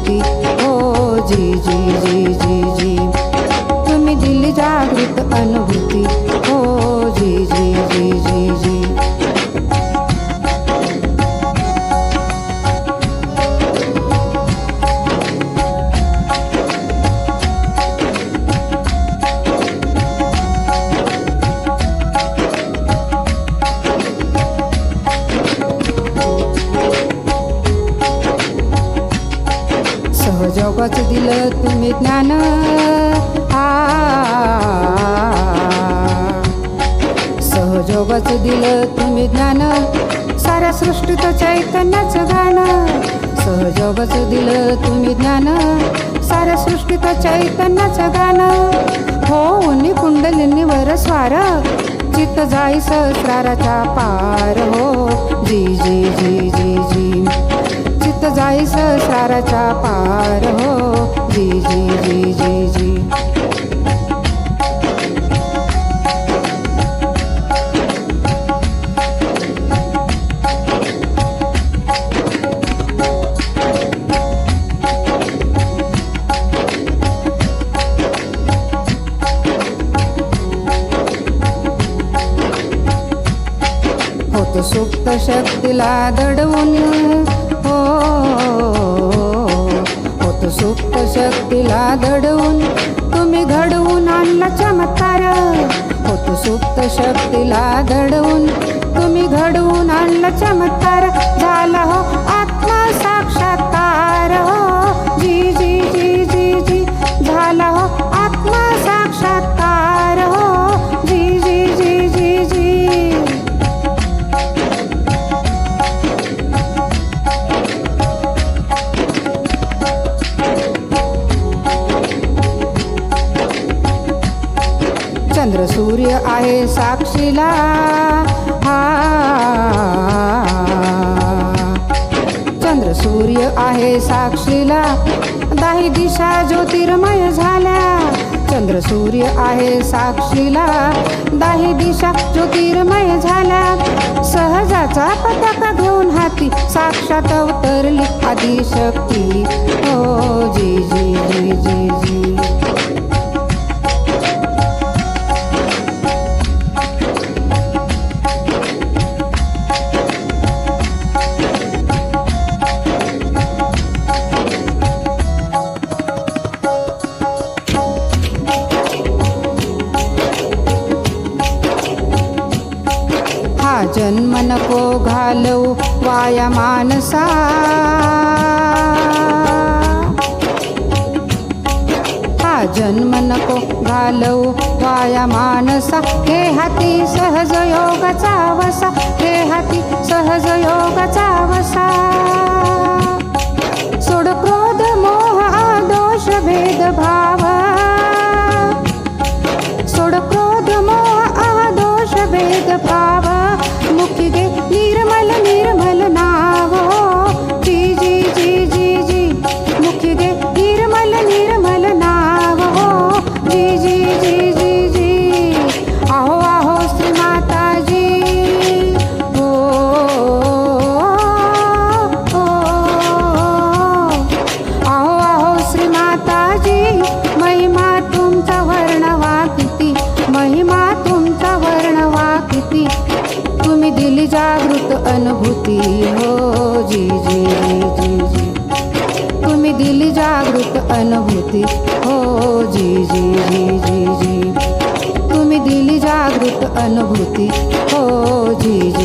अनुभूती हो जी जी जी जी जी. तुम्ही दिली जागृत अनुभूती हो जी जी जी जी जी. सहजोगाचं दिलं तुम्ही ज्ञान सहजोगाचं दिलं तुम्ही ज्ञान साऱ्या सृष्टीत चैतन्याचं गाणं. सहजोगाचं दिलं तुम्ही ज्ञान साऱ्या सृष्टीत चैतन्याचं गाणं. हो कुंडलिनीवर स्वार चित्त जाई सहस्राराच्या पार हो जी जी जी जी जी. चित्त जाई सहस्राराच्या पार हो जी जी जी जी जी. होत सुप्त शक्तीला दडवून हो होत सुप्त शक्तीला दडवून तुम्ही घडवून आणला चमत्कार. होत सुप्त शक्तीला दडवून तुम्ही घडवून आणला चमत्कार. झाला हो आत्मा साक्षात्कार हो जी जी जी जी जी. झाला हो आत्मा साक्षात्कार हो जी जी जी जी जी. चंद्र सूर्य आहे साक्षीला चंद्र सूर्य आहे साक्षीला दाही दिशा ज्योतिर्मय झाल्या. चंद्र सूर्य आहे साक्षीला दाही दिशा ज्योतिर्मय झाल्या. सहजाचा पताका घेऊन हाती साक्षात अवतरली आदिशक्ती हो जी जी जी जी जी. जन्म नको घालवू वाया मानसा. हा जन्म नको घालवू वाया मानसा. हे हाती सहज योगाचा वसा. हे हाती सहज योगाचा वसा. सोड क्रोध मोह आदोष भेदभाव. सोड क्रोध मोह आदोष भेदभाव. मुखी गे निर्मल निर्मल नाव जी जी जी जी जी. मुखी गे निर्मल निर्मल नाव जी जी जी जी जी. आहो आहो श्री माताजी हो आहो आहो श्री माताजी. महिमा तुमचा वर्णवा किती. महिमा तुमचा वर्णवा किती. तुम्ही दिली जागृत अनुभूती हो जी जी जी जी. तुम्ही दिली जागृत अनुभूती हो जी जी जी जी जी. तुम्ही दिली जागृत अनुभूती हो जी जी